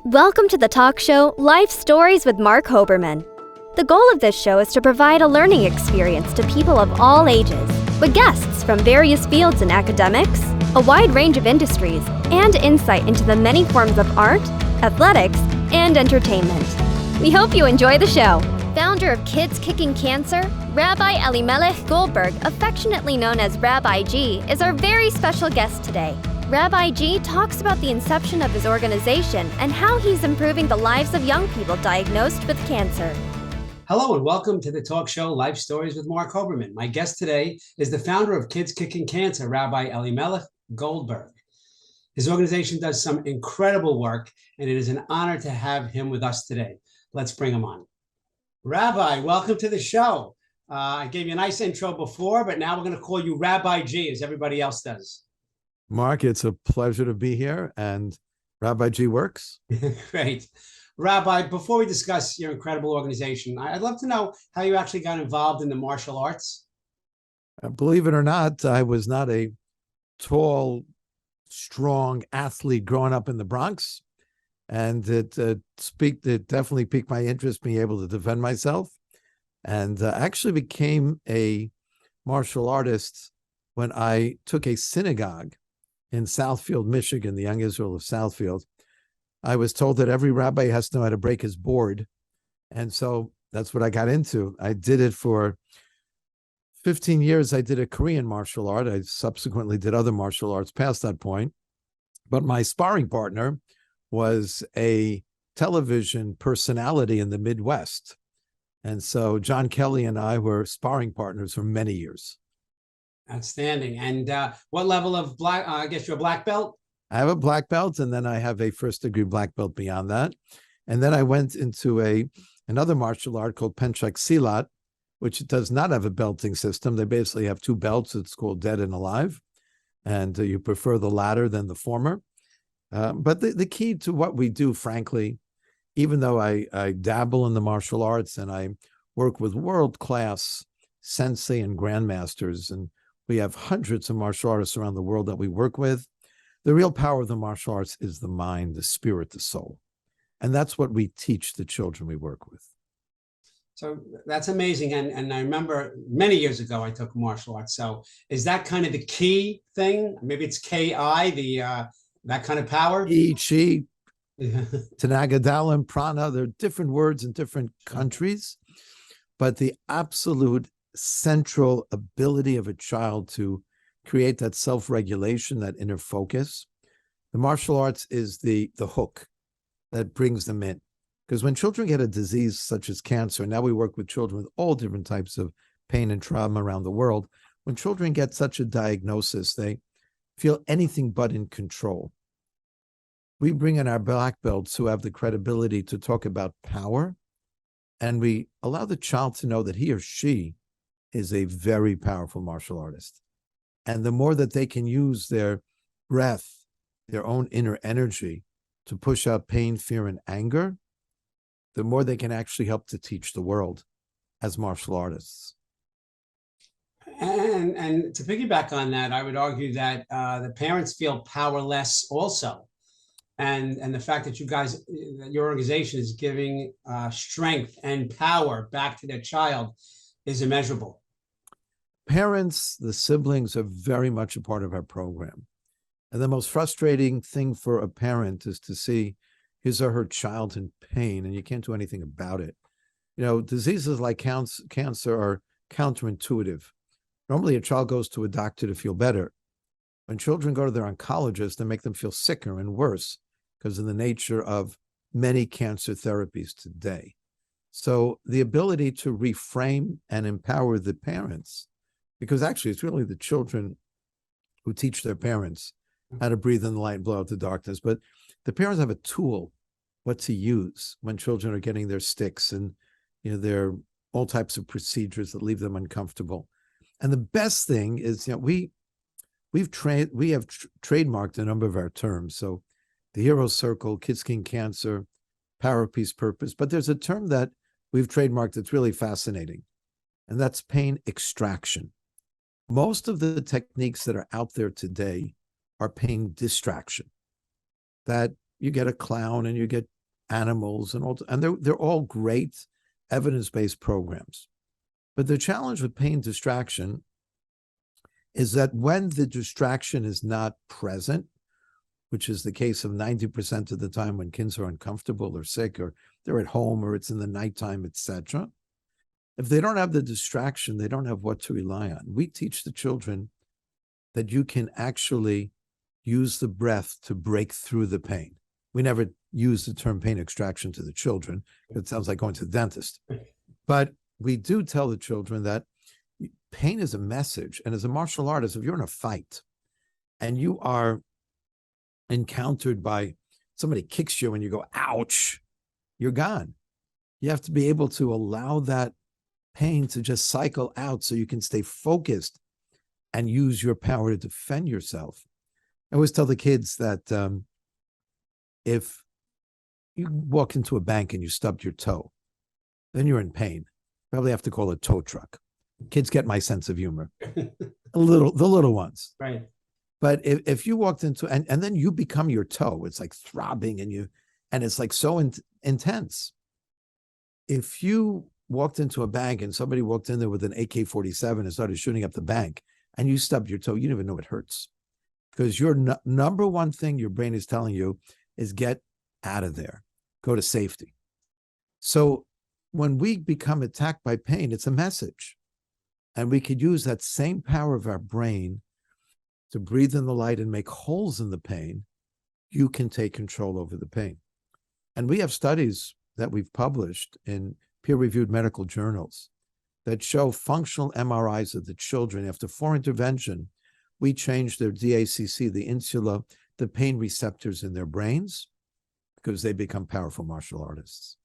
Welcome to the talk show Life Stories with Marc Hoberman. The goal of this show is to provide a learning experience to people of all ages, with guests from various fields in academics, a wide range of industries, and insight into the many forms of art, athletics, and entertainment. We hope you enjoy the show. Founder of Kids Kicking Cancer, Rabbi Elimelech Goldberg, affectionately known as Rabbi G, is our very special guest today. Rabbi G talks about the inception of his organization and how he's improving the lives of young people diagnosed with cancer. Hello and welcome to the talk show Life Stories with Marc Hoberman. My guest today is the founder of Kids Kicking Cancer, Rabbi Elimelech Goldberg. His organization does some incredible work, and it is an honor to have him with us today. Let's bring him on. Rabbi, welcome to the show. I gave you a nice intro before, but now we're going to call you Rabbi G, as everybody else does. Mark, it's a pleasure to be here, and Rabbi G works. Great. Rabbi, before we discuss your incredible organization, I'd love to know how you actually got involved in the martial arts. Believe it or not, I was not a tall, strong athlete growing up in the Bronx, and it definitely piqued my interest being able to defend myself, and actually became a martial artist when I took a synagogue in Southfield, Michigan, the young Israel of Southfield. I was told that every rabbi has to know how to break his board. And so that's what I got into. I did it for 15 years. I did a Korean martial art. I subsequently did other martial arts past that point. But my sparring partner was a television personality in the Midwest. And so John Kelly and I were sparring partners for many years. Outstanding. And what level of black, I guess you're a black belt? I have a black belt, and then I have a first degree black belt beyond that. And then I went into another martial art called Penchak Silat, which does not have a belting system. They basically have two belts. It's called Dead and Alive. And you prefer the latter than the former. But the key to what we do, frankly, even though I dabble in the martial arts and I work with world-class sensei and grandmasters, and we have hundreds of martial artists around the world that we work with, the real power of the martial arts is the mind, the spirit, the soul. And that's what we teach the children we work with. So that's amazing. And I remember many years ago, I took martial arts. So is that kind of the key thing? Maybe it's Ki, that kind of power? Chi, Tanagadalam, Prana, they're different words in different countries, but the absolute central ability of a child to create that self-regulation, that inner focus. The martial arts is the hook that brings them in. Because when children get a disease such as cancer, now we work with children with all different types of pain and trauma around the world. When children get such a diagnosis, they feel anything but in control. We bring in our black belts who have the credibility to talk about power, and we allow the child to know that he or she is a very powerful martial artist. And the more that they can use their breath, their own inner energy to push out pain, fear, and anger, the more they can actually help to teach the world as martial artists. And to piggyback on that, I would argue that the parents feel powerless also. And the fact that you guys, your organization is giving strength and power back to their child is immeasurable. Parents, the siblings are very much a part of our program. And the most frustrating thing for a parent is to see his or her child in pain, and you can't do anything about it. You know, diseases like cancer are counterintuitive. Normally, a child goes to a doctor to feel better. When children go to their oncologist, they make them feel sicker and worse because of the nature of many cancer therapies today. So the ability to reframe and empower the parents, because actually it's really the children who teach their parents how to breathe in the light and blow out the darkness. But the parents have a tool, what to use when children are getting their sticks and there are all types of procedures that leave them uncomfortable. And the best thing is, we have trademarked a number of our terms. So the Hero Circle, Kids Kicking Cancer, Power, Peace, Purpose. But there's a term that we've trademarked that's really fascinating, and that's pain extraction. Most of the techniques that are out there today are pain distraction. That you get a clown and you get animals and they're all great evidence-based programs. But the challenge with pain distraction is that when the distraction is not present, which is the case of 90% of the time when kids are uncomfortable or sick or they're at home or it's in the nighttime, etc. If they don't have the distraction, they don't have what to rely on. We teach the children that you can actually use the breath to break through the pain. We never use the term pain extraction to the children. It sounds like going to the dentist. But we do tell the children that pain is a message. And as a martial artist, if you're in a fight and you are encountered by somebody kicks you and you go, ouch, you're gone. You have to be able to allow that pain to just cycle out so you can stay focused and use your power to defend yourself. I always tell the kids that if you walk into a bank and you stubbed your toe, then you're in pain. Probably have to call a tow truck. Kids get my sense of humor. The little ones. Right. But if you walked into, and then you become your toe, it's like throbbing and it's like so intense. If you walked into a bank and somebody walked in there with an AK-47 and started shooting up the bank and you stubbed your toe, you don't even know it hurts. Because your number one thing your brain is telling you is get out of there, go to safety. So when we become attacked by pain, it's a message. And we could use that same power of our brain to breathe in the light and make holes in the pain. You can take control over the pain. And we have studies that we've published in peer-reviewed medical journals that show functional MRIs of the children. After 4 intervention, we changed their DACC, the insula, the pain receptors in their brains, because they become powerful martial artists.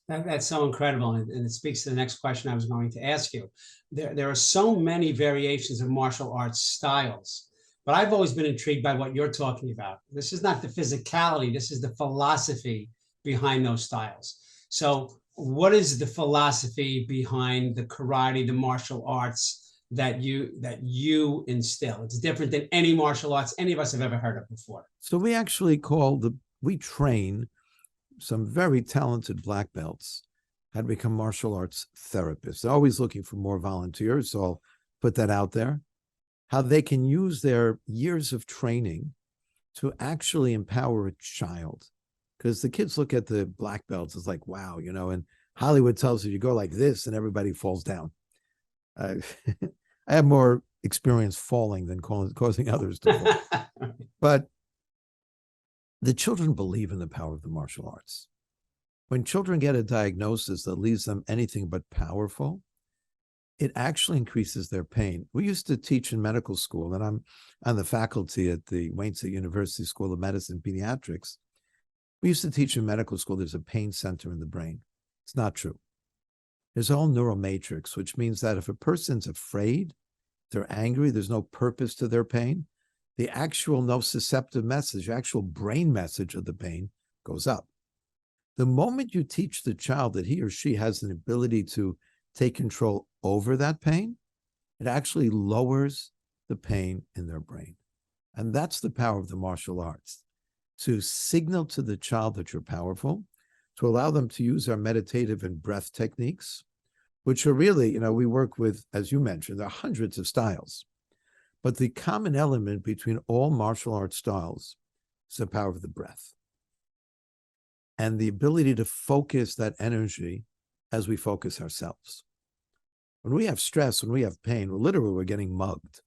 That's so incredible. And it speaks to the next question I was going to ask you. There are so many variations of martial arts styles, but I've always been intrigued by what you're talking about. This is not the physicality, this is the philosophy behind those styles. So what is the philosophy behind the karate, the martial arts that you instill? It's different than any martial arts any of us have ever heard of before. So we actually we train some very talented black belts how to become martial arts therapists. They're always looking for more volunteers, so I'll put that out there. How they can use their years of training to actually empower a child. Because the kids look at the black belts, it's like, wow, and Hollywood tells you go like this and everybody falls down. I have more experience falling than causing others to fall. But the children believe in the power of the martial arts. When children get a diagnosis that leaves them anything but powerful, it actually increases their pain. We used to teach in medical school, and I'm on the faculty at the Wayne State University School of Medicine and Pediatrics. We used to teach in medical school there's a pain center in the brain. It's not true. There's a whole neural matrix, which means that if a person's afraid, they're angry, there's no purpose to their pain, the actual nociceptive message, the actual brain message of the pain goes up. The moment you teach the child that he or she has an ability to take control over that pain, it actually lowers the pain in their brain. And that's the power of the martial arts, to signal to the child that you're powerful, to allow them to use our meditative and breath techniques, which are really, we work with, as you mentioned, there are hundreds of styles. But the common element between all martial arts styles is the power of the breath and the ability to focus that energy as we focus ourselves. When we have stress, when we have pain, we're getting mugged.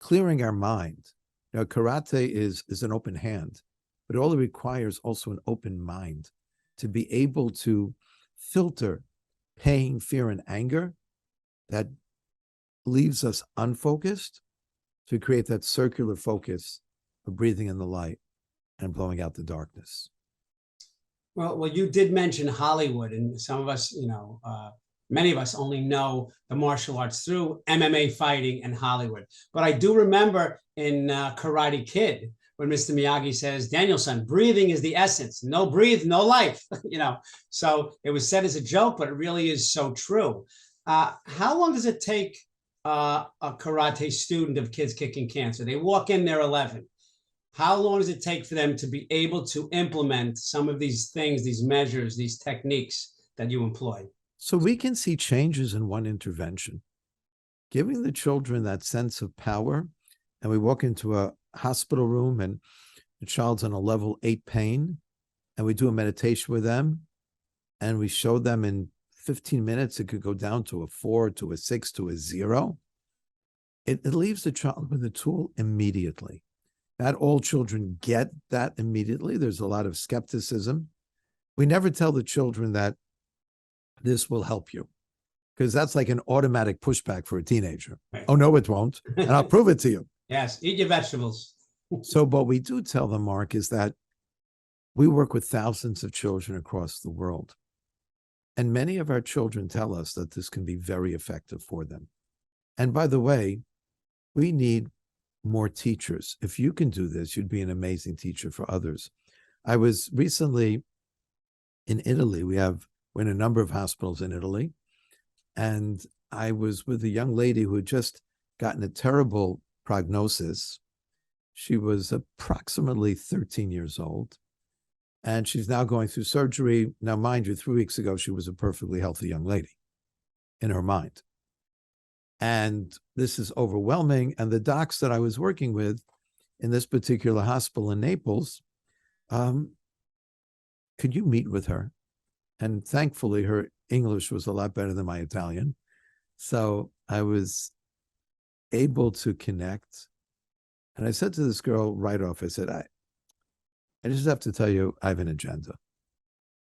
Clearing our mind. Karate is an open hand, but all it requires also an open mind to be able to filter pain, fear, and anger that leaves us unfocused, to create that circular focus of breathing in the light and blowing out the darkness. Well, you did mention Hollywood, and some of us, many of us only know the martial arts through MMA fighting and Hollywood. But I do remember in Karate Kid, when Mr. Miyagi says, Daniel-san, breathing is the essence. No breathe, no life. So it was said as a joke, but it really is so true. How long does it take a karate student of Kids Kicking Cancer? They walk in, they're 11. how long does it take for them to be able to implement some of these things, these measures, these techniques that you employ? So we can see changes in one intervention, giving the children that sense of power. And we walk into a hospital room and the child's in a level 8 pain, and we do a meditation with them, and we show them in 15 minutes, it could go down to a 4, to a 6, to a 0. It leaves the child with a tool immediately. Not all children get that immediately. There's a lot of skepticism. We never tell the children that this will help you, because that's like an automatic pushback for a teenager. Right. Oh, no, it won't. And I'll prove it to you. Yes, eat your vegetables. So what we do tell them, Mark, is that we work with thousands of children across the world. And many of our children tell us that this can be very effective for them. And by the way, we need more teachers. If you can do this, you'd be an amazing teacher for others. I was recently in Italy. We're in a number of hospitals in Italy. And I was with a young lady who had just gotten a terrible prognosis. She was approximately 13 years old. And she's now going through surgery. Now, mind you, 3 weeks ago, she was a perfectly healthy young lady in her mind. And this is overwhelming. And the docs that I was working with in this particular hospital in Naples, could you meet with her? And thankfully, her English was a lot better than my Italian. So I was able to connect. And I said to this girl right off, I said, I just have to tell you, I have an agenda.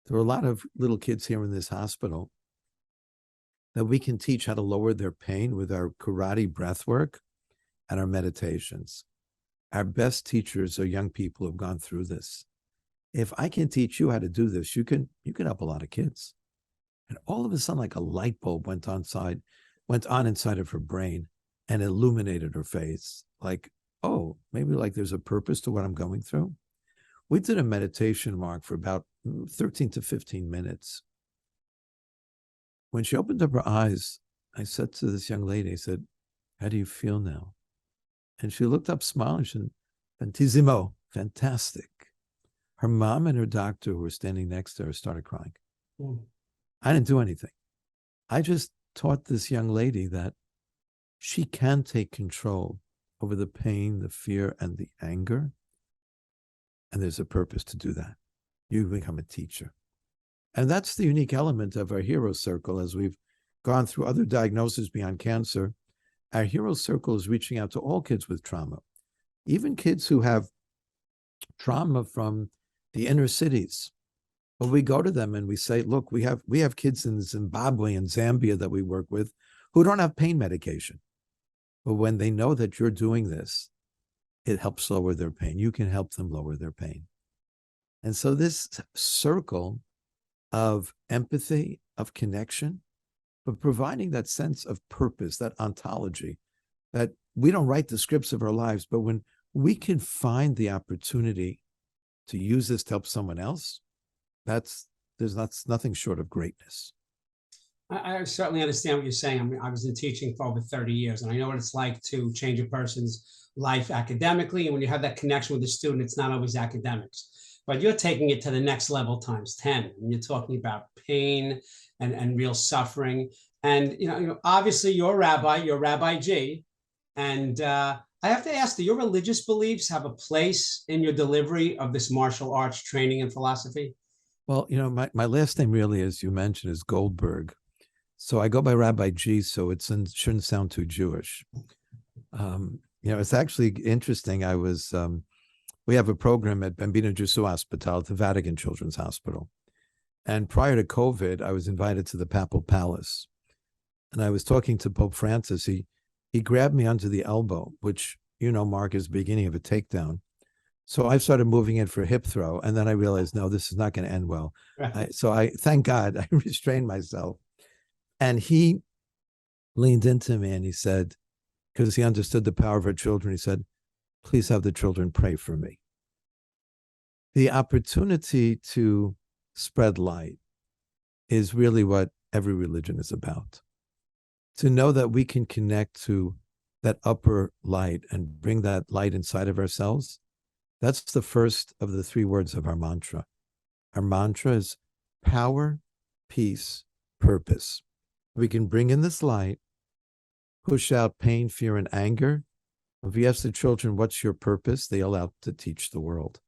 There are a lot of little kids here in this hospital that we can teach how to lower their pain with our karate breath work and our meditations. Our best teachers are young people who've gone through this. If I can teach you how to do this, you can help a lot of kids. And all of a sudden, like a light bulb went on inside of her brain and illuminated her face. Like, oh, maybe like there's a purpose to what I'm going through. We did a meditation, Mark, for about 13 to 15 minutes. When she opened up her eyes, I said to this young lady, I said, how do you feel now? And she looked up smiling. She said, Fantissimo, fantastic. Her mom and her doctor who were standing next to her started crying. I didn't do anything. I just taught this young lady that she can take control over the pain, the fear, and the anger. And there's a purpose to do that. You become a teacher. And that's the unique element of our hero circle. As we've gone through other diagnoses beyond cancer, our hero circle is reaching out to all kids with trauma, even kids who have trauma from the inner cities. But we go to them and we say, look, we have kids in Zimbabwe and Zambia that we work with who don't have pain medication. But when they know that you're doing this, it helps lower their pain. You can help them lower their pain. And so this circle of empathy, of connection, but providing that sense of purpose, that ontology, that we don't write the scripts of our lives, but when we can find the opportunity to use this to help someone else, there's nothing short of greatness. I certainly understand what you're saying. I mean, I was in teaching for over 30 years, and I know what it's like to change a person's life academically. And when you have that connection with the student, it's not always academics, but you're taking it to the next level times 10. And you're talking about pain and real suffering. And, obviously you're Rabbi G. And I have to ask, do your religious beliefs have a place in your delivery of this martial arts training and philosophy? Well, my last name really, as you mentioned, is Goldberg. So I go by Rabbi G, so it shouldn't sound too Jewish. It's actually interesting. We have a program at Bambino Gesù Hospital, at the Vatican Children's Hospital. And prior to COVID, I was invited to the Papal Palace. And I was talking to Pope Francis. He grabbed me under the elbow, which, Mark, is the beginning of a takedown. So I started moving in for a hip throw. And then I realized, no, this is not going to end well. Right. Thank God, I restrained myself. And he leaned into me and he said, because he understood the power of our children, he said, please have the children pray for me. The opportunity to spread light is really what every religion is about. To know that we can connect to that upper light and bring that light inside of ourselves That's the first of the three words of our mantra. Our mantra is power, peace, purpose. We can bring in this light, push out pain, fear, and anger. If you ask the children, what's your purpose? They allow to teach the world.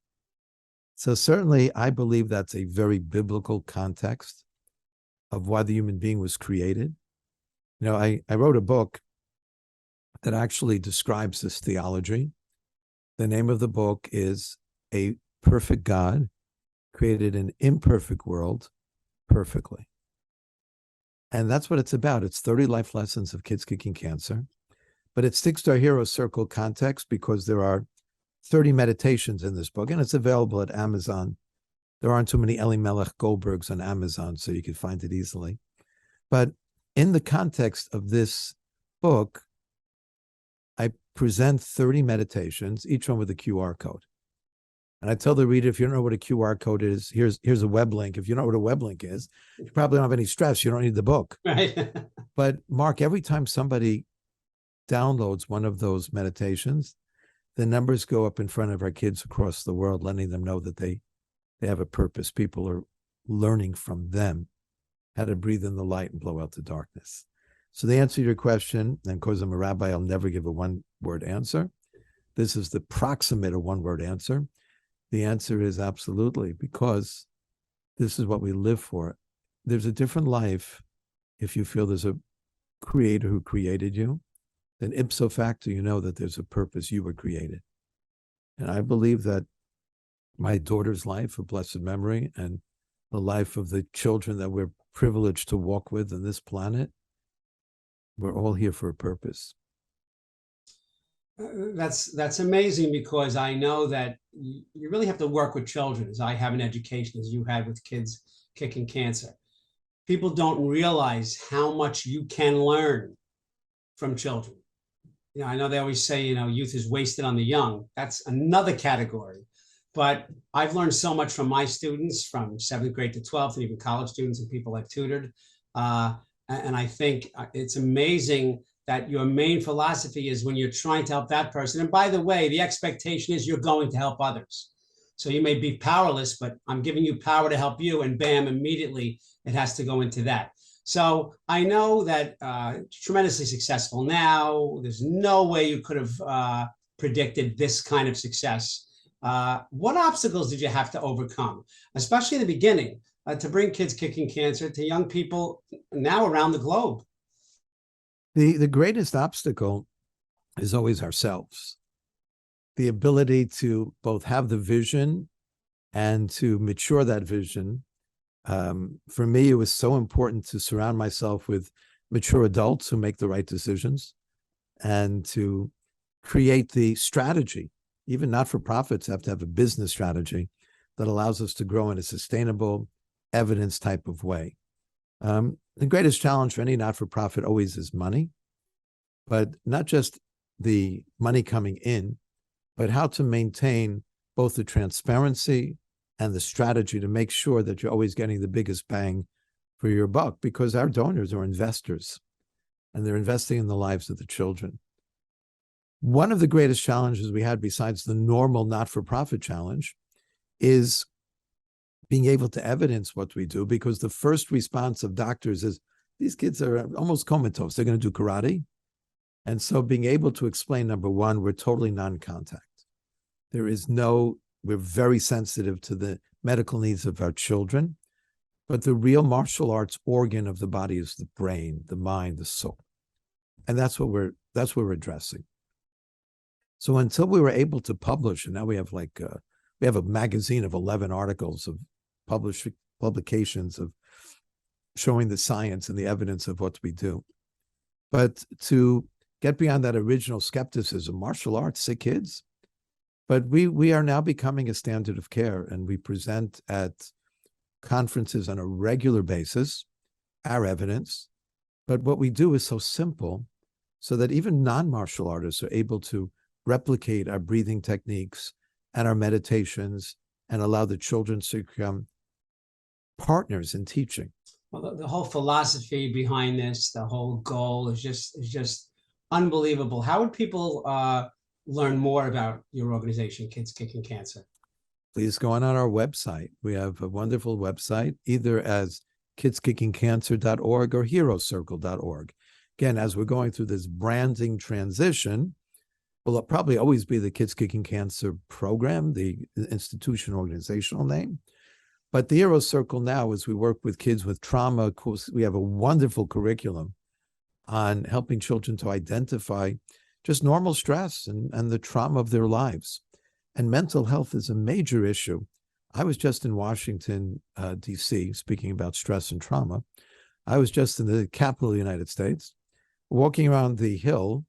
So certainly, I believe that's a very biblical context of why the human being was created. You know, I wrote a book that actually describes this theology. The name of the book is A Perfect God Created an Imperfect World Perfectly. And that's what it's about. It's 30 life lessons of kids kicking cancer. But it sticks to our Hero Circle context because there are 30 meditations in this book, and it's available at Amazon. There aren't too many Elimelech Goldbergs on Amazon, so you can find it easily. But in the context of this book, I present 30 meditations, each one with a QR code. And I tell the reader, if you don't know what a QR code is, here's a web link. If you don't know what a web link is, you probably don't have any stress. You don't need the book. Right. But Mark, every time somebody downloads one of those meditations, the numbers go up in front of our kids across the world, letting them know that they have a purpose. People are learning from them how to breathe in the light and blow out the darkness. So the answer to your question, and because I'm a rabbi, I'll never give a one-word answer. This is the proximate of one-word answer. The answer is absolutely, because this is what we live for. There's a different life if you feel there's a creator who created you. Then ipso facto, you know that there's a purpose. You were created. And I believe that my daughter's life of blessed memory and the life of the children that we're privileged to walk with on this planet, we're all here for a purpose. That's amazing, because I know that you really have to work with children, as I have an education, as you had with kids kicking cancer. People don't realize how much you can learn from children. You know, I know they always say, you know, youth is wasted on the young. That's another category. But I've learned so much from my students from 7th grade to 12th, and even college students and people I've tutored. And I think it's amazing that your main philosophy is when you're trying to help that person. And by the way, the expectation is you're going to help others. So you may be powerless, but I'm giving you power to help you, and bam, immediately it has to go into that. So I know that tremendously successful now. There's no way you could have predicted this kind of success. What obstacles did you have to overcome, especially in the beginning, to bring kids kicking cancer to young people now around the globe? The greatest obstacle is always ourselves. The ability to both have the vision and to mature that vision. For me, it was so important to surround myself with mature adults who make the right decisions and to create the strategy. Even not-for-profits have to have a business strategy that allows us to grow in a sustainable, evidence type of way. The greatest challenge for any not-for-profit always is money, but not just the money coming in, but how to maintain both the transparency and the strategy to make sure that you're always getting the biggest bang for your buck, because our donors are investors and they're investing in the lives of the children. One of the greatest challenges we had, besides the normal not-for-profit challenge, is being able to evidence what we do, because the first response of doctors is, these kids are almost comatose. They're going to do karate. And so being able to explain, number one, we're totally non-contact. We're very sensitive to the medical needs of our children, but the real martial arts organ of the body is the brain, the mind, the soul. And that's what we're addressing. So until we were able to publish, and now we have a magazine of 11 articles of publications of showing the science and the evidence of what we do. But to get beyond that original skepticism, martial arts, sick kids, but we are now becoming a standard of care, and we present at conferences on a regular basis, our evidence. But what we do is so simple so that even non-martial artists are able to replicate our breathing techniques and our meditations and allow the children to become partners in teaching. Well, the whole philosophy behind this, the whole goal is just unbelievable. How would people learn more about your organization, Kids Kicking Cancer? Please go on our website. We have a wonderful website, either as kidskickingcancer.org or herocircle.org. Again, as we're going through this branding transition, will probably always be the Kids Kicking Cancer program, the institution organizational name. But the Hero Circle now, as we work with kids with trauma, of course, we have a wonderful curriculum on helping children to identify just normal stress and the trauma of their lives. And mental health is a major issue. I was just in Washington, D.C., speaking about stress and trauma. I was just in the capital of the United States, walking around the Hill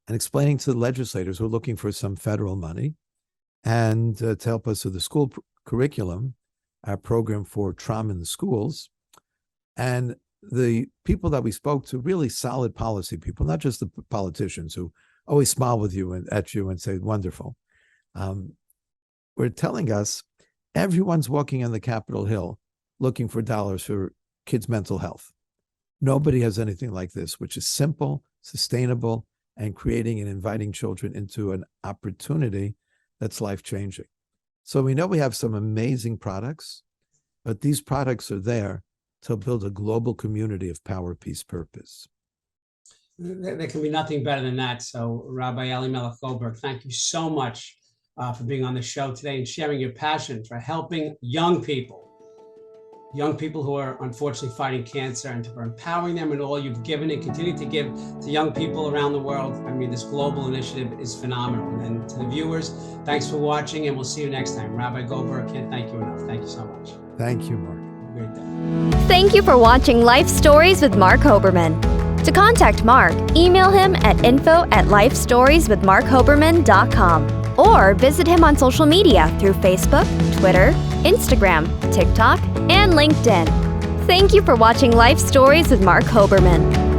and explaining to the legislators who are looking for some federal money and to help us with the school curriculum, our program for trauma in the schools. And the people that we spoke to, really solid policy people, not just the politicians who always smile with you and at you and say, wonderful. Were telling us everyone's walking on the Capitol Hill looking for dollars for kids' mental health. Nobody has anything like this, which is simple, sustainable, and creating and inviting children into an opportunity that's life-changing. So we know we have some amazing products, but these products are there to build a global community of power, peace, purpose. There can be nothing better than that. So Rabbi Elimelech Goldberg, thank you so much for being on the show today and sharing your passion for helping young people who are unfortunately fighting cancer, and for empowering them in all you've given and continue to give to young people around the world. I mean, this global initiative is phenomenal. And to the viewers, thanks for watching, and we'll see you next time. Rabbi Goldberg, can't thank you enough. Thank you so much. Thank you, Mark. Great day. Thank you for watching Life Stories with Marc Hoberman. To contact Marc, email him at info@lifestorieswithmarchoberman.com or visit him on social media through Facebook, Twitter, Instagram, TikTok, and LinkedIn. Thank you for watching Life Stories with Marc Hoberman.